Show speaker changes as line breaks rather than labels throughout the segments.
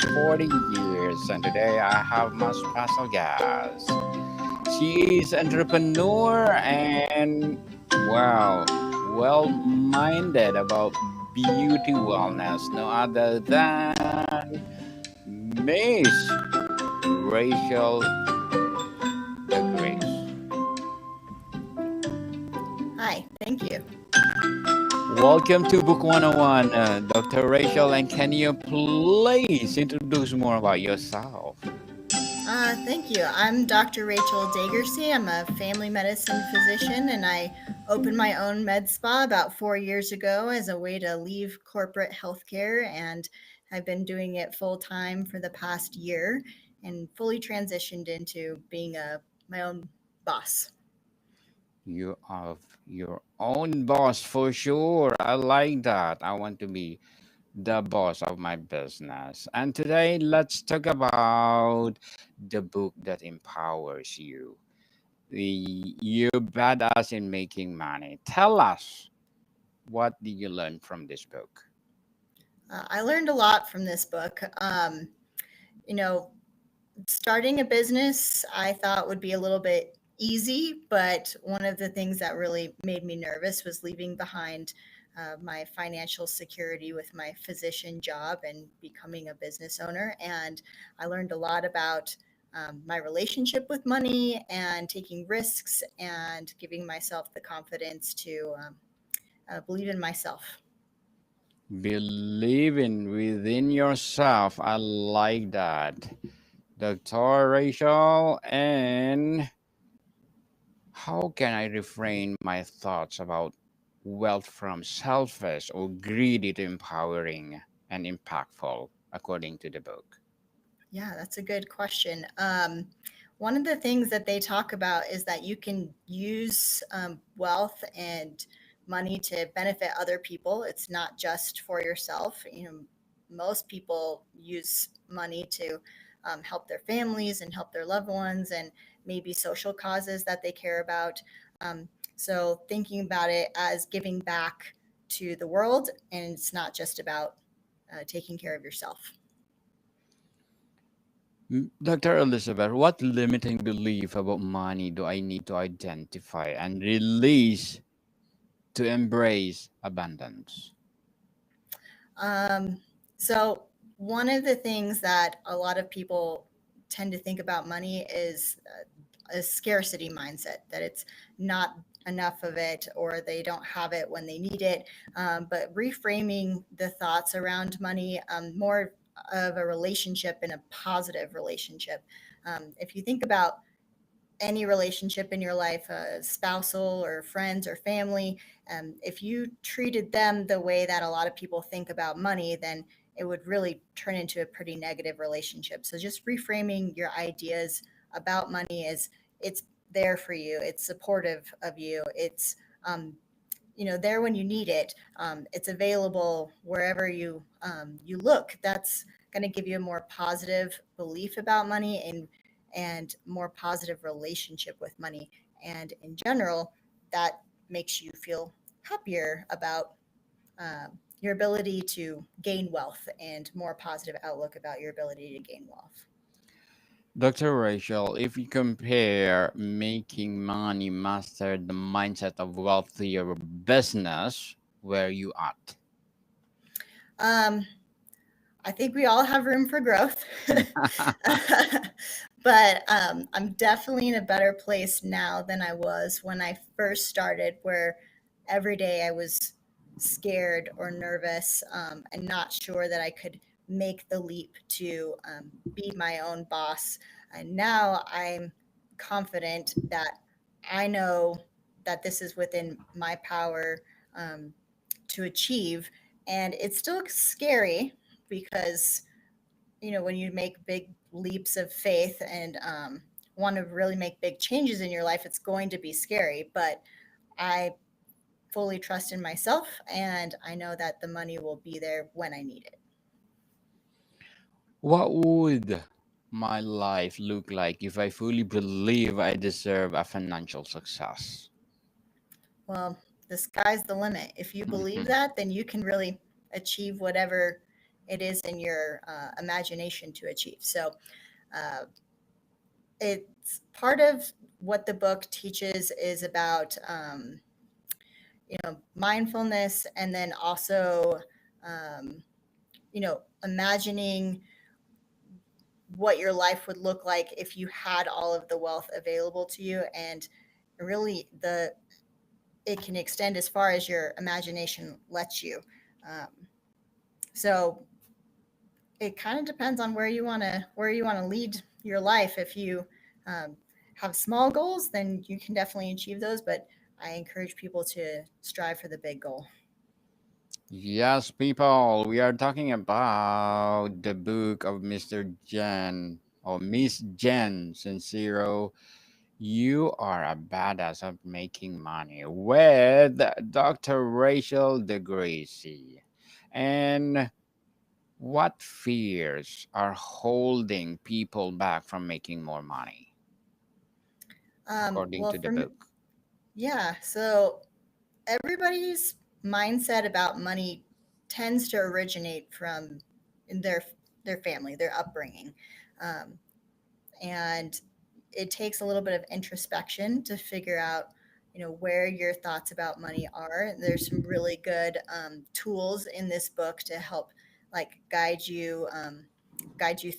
40 years, and today I have my special guest. She is entrepreneur and wow, well-minded about beauty wellness. No other than Miss Rachel Degurse.
Hi, thank you.
Welcome to Book 101, Dr. Rachel, and can you please introduce more about yourself?
Thank you. I'm Dr. Rachael Degurse. I'm a family medicine physician, and I opened my own med spa about 4 years ago as a way to leave corporate healthcare, and I've been doing it full time for the past year, and fully transitioned into being my own boss.
You have your own boss for sure. I like that. I want to be the boss of my business. And today, let's talk about the book that empowers you. You're badass in making money. Tell us, what did you learn from this book?
I learned a lot from this book. You know, Starting a business I thought would be a little bit easy, but one of the things that really made me nervous was leaving behind my financial security with my physician job and becoming a business owner. And I learned a lot about my relationship with money and taking risks and giving myself the confidence to believe in myself.
Believing within yourself. I like that. Dr. Rachel, and how can I refrain my thoughts about wealth from selfish or greedy to empowering and impactful, according to the book?
Yeah, that's a good question. One of the things that they talk about is that you can use wealth and money to benefit other people. It's not just for yourself. Most people use money to help their families and help their loved ones and maybe social causes that they care about. So thinking about it as giving back to the world, and it's not just about taking care of yourself.
Dr. Elizabeth, what limiting belief about money do I need to identify and release to embrace abundance?
Um, so one of the things that a lot of people tend to think about money is a scarcity mindset, that it's not enough of it or they don't have it when they need it. But reframing the thoughts around money, more of a relationship and a positive relationship. If you think about any relationship in your life, spousal or friends or family, if you treated them the way that a lot of people think about money, then it would really turn into a pretty negative relationship. So just reframing your ideas about money is it's there for you, it's supportive of you, it's there when you need it. It's available wherever you look. That's going to give you a more positive belief about money and more positive relationship with money. And in general, that makes you feel happier about your ability to gain wealth and more positive outlook about your ability to gain wealth.
Dr. Rachel, if you compare making money master the mindset of wealthier business, where you at?
Um, I think we all have room for growth. But I'm definitely in a better place now than I was when I first started, where every day I was scared or nervous and not sure that I could make the leap to be my own boss. And now I'm confident that I know that this is within my power um, to achieve. And it's still scary because when you make big leaps of faith and want to really make big changes in your life, it's going to be scary. But I fully trust in myself, and I know that the money will be there when I need it.
What would my life look like if I fully believe I deserve a financial success?
Well, the sky's the limit. If you believe that, then you can really achieve whatever it is in your imagination to achieve. So uh, it's part of what the book teaches is about mindfulness, and then also um, imagining what your life would look like if you had all of the wealth available to you. And really, the it can extend as far as your imagination lets you. um, so it kind of depends on where you want to lead your life. If you um, have small goals, then you can definitely achieve those, but I encourage people to strive for the big goal.
Yes, people, we are talking about the book of Mr. Jen or Miss Jen Sincero. You are a badass of making money with Dr. Rachael Degurse. And what fears are holding people back from making more money, according
Well,
to the book?
yeah, so everybody's mindset about money tends to originate from their their family, their upbringing. Um, and it takes a little bit of introspection to figure out where your thoughts about money are. There's some really good tools in this book to help like guide you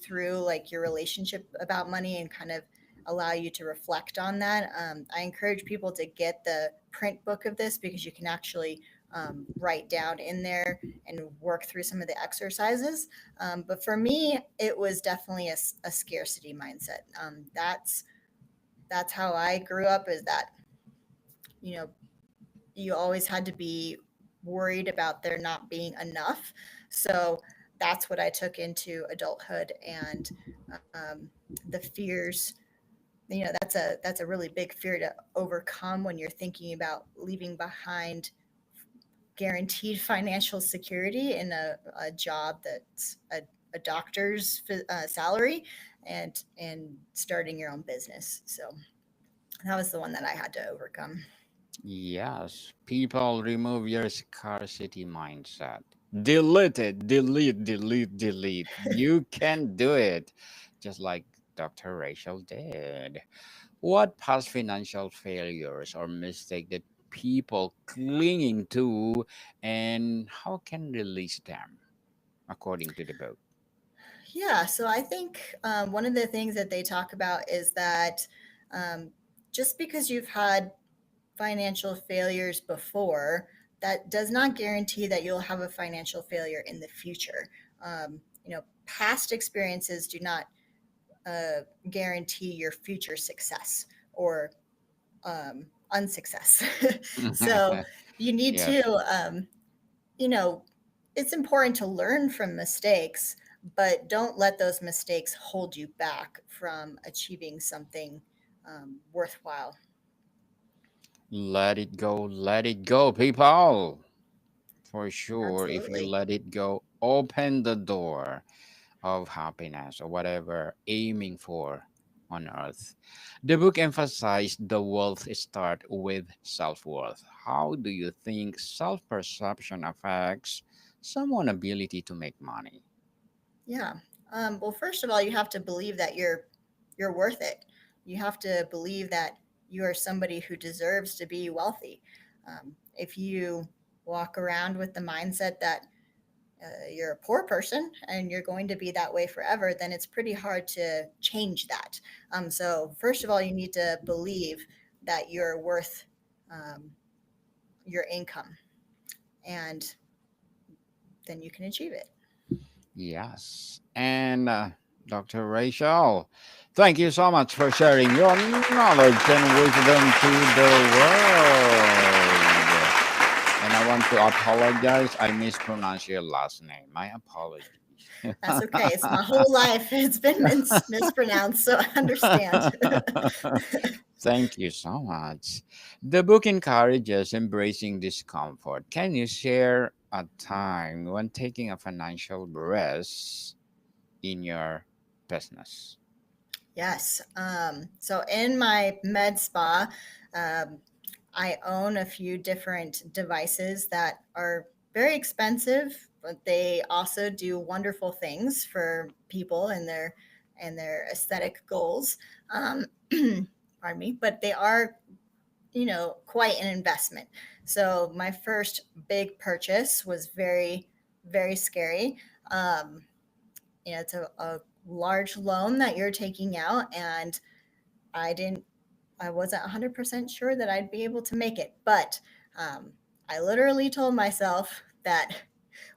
through like your relationship about money and kind of allow you to reflect on that. I encourage people to get the print book of this because you can actually write down in there and work through some of the exercises. But for me, it was definitely a scarcity mindset. That's how I grew up. Is that you know you always had to be worried about there not being enough. So that's what I took into adulthood, and the fears. That's a really big fear to overcome when you're thinking about leaving behind guaranteed financial security in a job that's a doctor's salary, and starting your own business. So that was the one that I had to overcome.
Yes, people, remove your scarcity mindset. Delete it, delete, delete, delete. You can do it, just like Dr. Rachel did. What past financial failures or mistake that people clinging to, and how can release them, according to the book?
Yeah, so I think one of the things that they talk about is that um, just because you've had financial failures before, that does not guarantee that you'll have a financial failure in the future. Past experiences do not guarantee your future success or unsuccess. So you need to,
Yes.
you know, it's important to learn from mistakes, but don't let those mistakes hold you back from achieving something worthwhile.
Let it go, people. For sure, if you
Absolutely.
let it go, open the door of happiness or whatever aiming for on earth. The book emphasized the wealth start with self-worth. How do you think self-perception affects someone's ability to make money?
Yeah. Well, first of all, you have to believe that you're worth it. You have to believe that you are somebody who deserves to be wealthy. If you walk around with the mindset that you're a poor person and you're going to be that way forever, then it's pretty hard to change that. So first of all, you need to believe that you're worth um, your income, and then you can achieve it.
Yes. And Dr. Rachel, thank you so much for sharing your knowledge and wisdom to the world. And I want to apologize. I mispronounced your last name. My apologies.
That's okay. It's my whole life. It's been mispronounced, so I understand.
Thank you so much. The book encourages embracing discomfort. Can you share a time when taking a financial risk in your business?
Yes. So in my med spa, um, I own a few different devices that are very expensive but they also do wonderful things for people and their aesthetic goals. Um, pardon me, but they are, quite an investment. So my first big purchase was very scary. Um, it's a large loan that you're taking out, and I didn't I wasn't 100% sure that I'd be able to make it, but um, I literally told myself that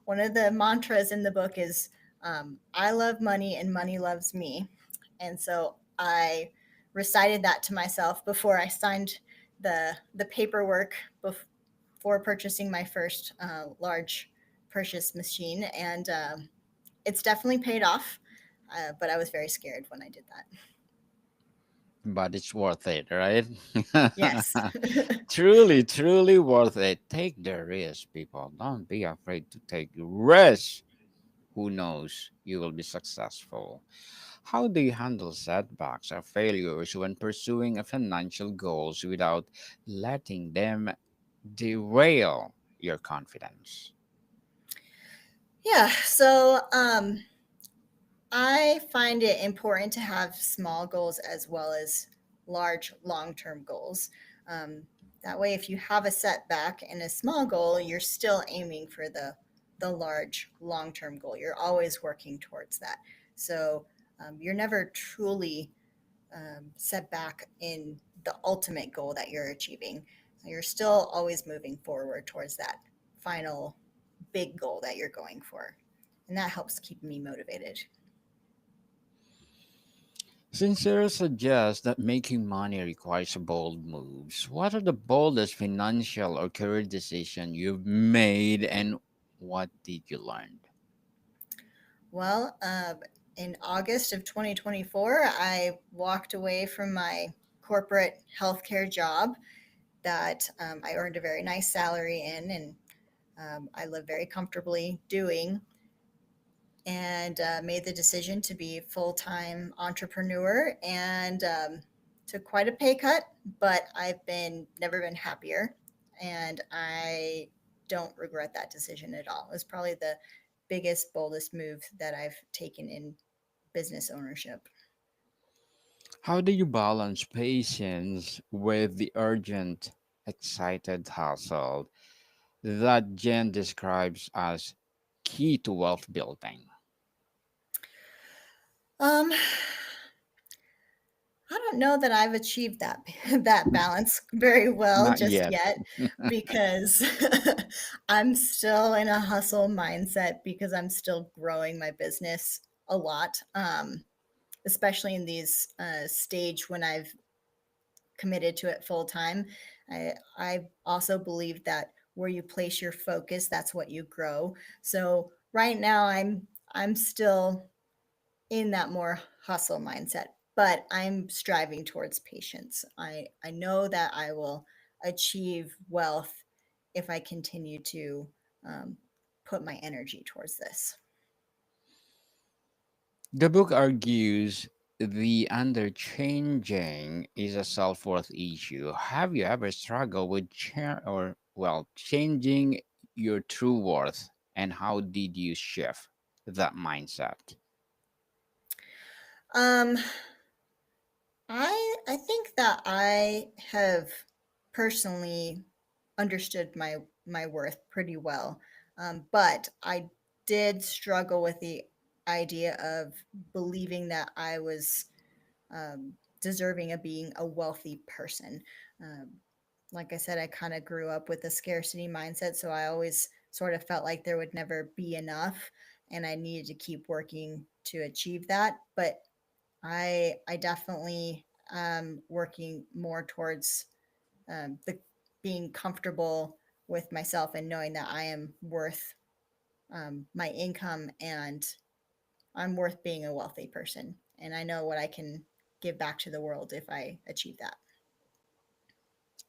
one of the mantras in the book is I love money and money loves me. And so I recited that to myself before I signed the paperwork before purchasing my first large purchase machine. And it's definitely paid off, but I was very scared when I did that.
But it's worth it, right?
Yes.
Truly, truly worth it. Take the risk, people. Don't be afraid to take risks. Who knows? You will be successful. How do you handle setbacks or failures when pursuing a financial goals without letting them derail your confidence?
Yeah. So I find it important to have small goals as well as large long term goals. Um, that way, if you have a setback and a small goal, you're still aiming for the large long term goal. You're always working towards that. So you're never truly set back in the ultimate goal that you're achieving. You're still always moving forward towards that final big goal that you're going for. And that helps keep me motivated.
Sincere suggests that making money requires bold moves. What are the boldest financial or career decision you've made, and what did you learn?
Well, in August of 2024, I walked away from my corporate healthcare job that I earned a very nice salary in, and I live very comfortably doing, and made the decision to be a full-time entrepreneur, and took quite a pay cut, but I've been never been happier, and I don't regret that decision at all. It was probably the biggest, boldest move that I've taken in business ownership.
How do you balance patience with the urgent, excited hustle that Jen describes as key to wealth building?
Um, I don't know that I've achieved that that balance very well
Not
just
yet.
yet because I'm still in a hustle mindset because I'm still growing my business a lot, especially in these stage when I've committed to it full time. I also believe that where you place your focus, that's what you grow. So right now, I'm still in that more hustle mindset, but I'm striving towards patience. I know that I will achieve wealth if I continue to um, put my energy towards this.
The book argues the underchanging is a self-worth issue. Have you ever struggled with changing your true worth, and how did you shift that mindset?
Um, I think that I have personally understood my worth pretty well, but I did struggle with the idea of believing that I was deserving of being a wealthy person. Um, like I said, I kind of grew up with a scarcity mindset, so I always sort of felt like there would never be enough, and I needed to keep working to achieve that. But I definitely working more towards the being comfortable with myself and knowing that I am worth my income and I'm worth being a wealthy person. And I know what I can give back to the world if I achieve that.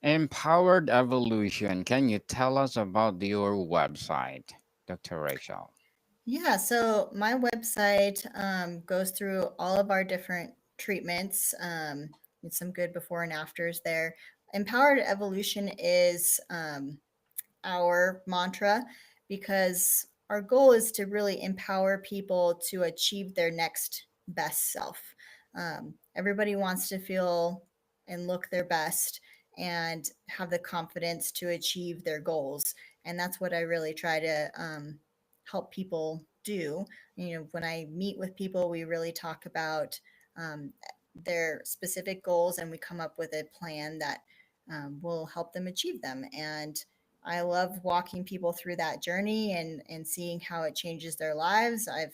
Empowered Evolution. Can you tell us about your website, Dr. Rachel?
Yeah, so my website goes through all of our different treatments, with some good before and afters there. Empowered Evolution is our mantra because our goal is to really empower people to achieve their next best self. Everybody wants to feel and look their best and have the confidence to achieve their goals. And that's what I really try to help people do. When I meet with people, we really talk about um, their specific goals and we come up with a plan that will help them achieve them. And I love walking people through that journey and seeing how it changes their lives. I've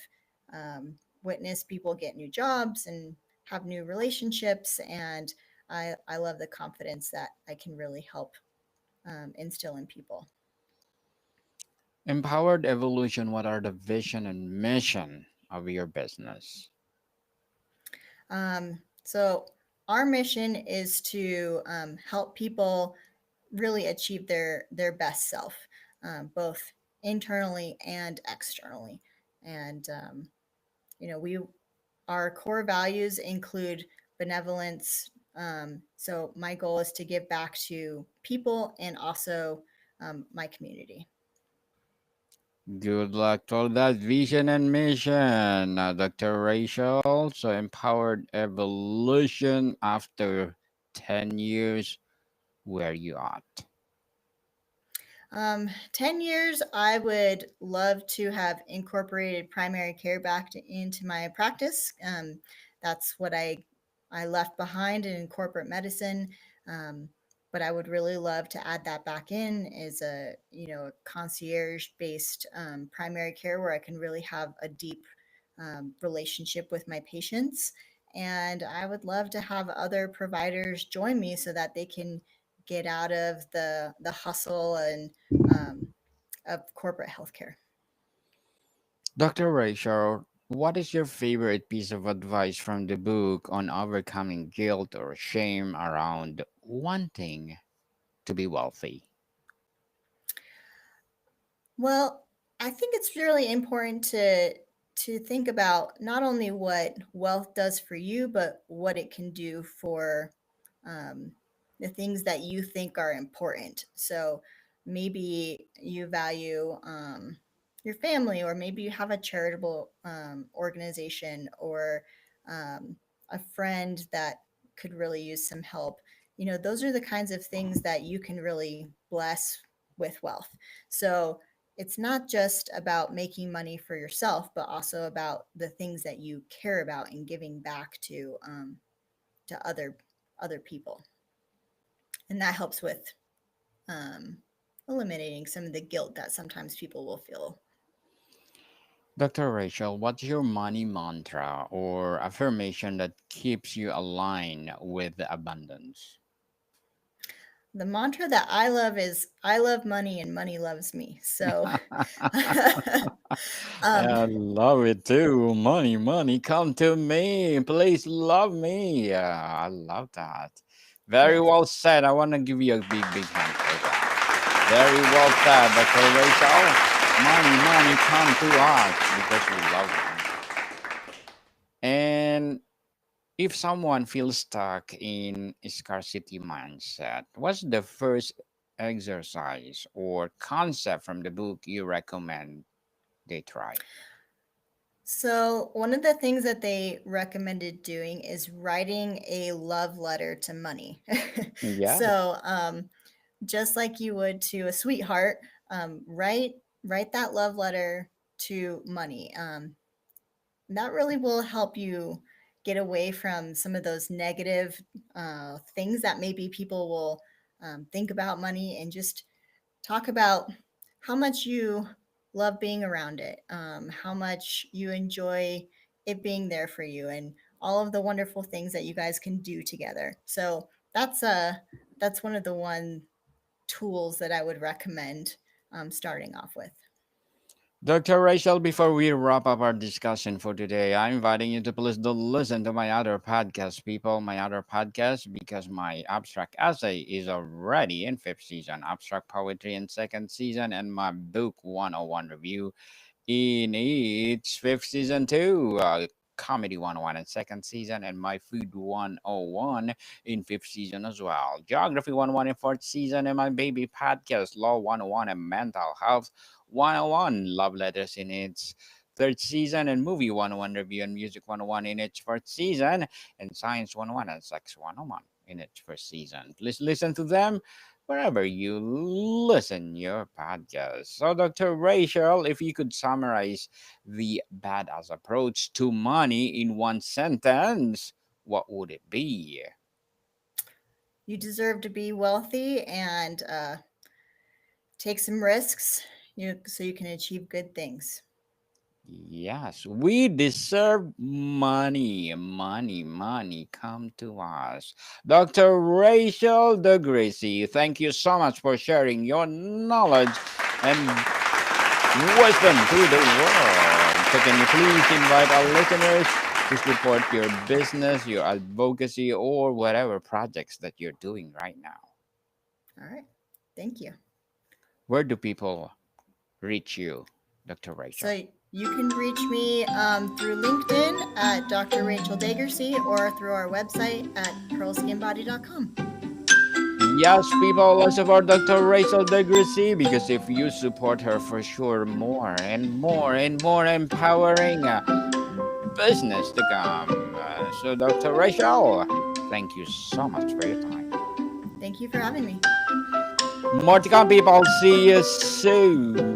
witnessed people get new jobs and have new relationships, and I love the confidence that I can really help instill in people.
Empowered evolution, what are the vision and mission of your business?
So, our mission is to help people really achieve their best self, both internally and externally. And we our core values include benevolence. So my goal is to give back to people and also my community.
Good luck to all that vision and mission, Dr. Rachel. So, empowered evolution after 10 years, where you at?
10 years, I would love to have incorporated primary care back into my practice. That's what I left behind in corporate medicine. Um, but I would really love to add that back in as a concierge based primary care where I can really have a deep relationship with my patients. And I would love to have other providers join me so that they can get out of the hustle and um, of corporate healthcare.
Dr. Rachel, what is your favorite piece of advice from the book on overcoming guilt or shame around wanting to be wealthy?
Well, I think it's really important to think about not only what wealth does for you, but what it can do for um, the things that you think are important. So maybe you value your family, or maybe you have a charitable organization, or um, a friend that could really use some help. Those are the kinds of things that you can really bless with wealth. So it's not just about making money for yourself, but also about the things that you care about and giving back to other people, and that helps with um, eliminating some of the guilt that sometimes people will feel.
Dr. Rachel, what's your money mantra or affirmation that keeps you aligned with the abundance?
The mantra that I love is I love money and money loves me. So um,
I love it too. Money, money, come to me. Please love me. Yeah, I love that. Very
yes,
well said. I want to give you a big, big hand for that. Very well said, Dr. Rachel. Money, money, come to us because we love money. And if someone feels stuck in a scarcity mindset, what's the first exercise or concept from the book you recommend they try?
so one of the things that they recommended doing is writing a love letter to money.
Yeah.
So just like you would to a sweetheart, write that love letter to money. That really will help you get away from some of those negative things that maybe people will think about money, and just talk about how much you love being around it, how much you enjoy it being there for you, and all of the wonderful things that you guys can do together. So that's one of the one tools that I would recommend starting off with.
Dr. Rachel, before we wrap up our discussion for today, I'm inviting you to please do listen to my other podcast, people, my other podcast, because my abstract essay is already in fifth season, abstract poetry in second season, and my book 101 review in its fifth season too. Comedy 101 in second season, and My Food 101 in fifth season as well. Geography 101 in fourth season, and my baby podcast, Law 101 and Mental Health 101, Love Letters in its third season, and Movie 101 Review and Music 101 in its fourth season, and Science 101 and Sex 101 in its first season. Please listen to them wherever you listen your podcast. So, Dr. Rachel, if you could summarize the badass approach to money in one sentence, what would it be?
You deserve to be wealthy and take some risks, so you can achieve good things.
Yes, we deserve money. Money, money, come to us. Dr. Rachel Degurse, thank you so much for sharing your knowledge and wisdom to the world. So, can you please invite our listeners to support your business, your advocacy, or whatever projects that you're doing right now?
All right. Thank you.
Where do people reach you, Dr. Rachel?
So you can reach me through LinkedIn at Dr. Rachael Degurse or through our website at pearlskinbody.com.
Yes, people, let's support Dr. Rachel Degurse because if you support her, for sure, more and more and more empowering business to come. So, Dr. Rachel, thank you so much for your time.
Thank you for having me.
More to come, people. See you soon.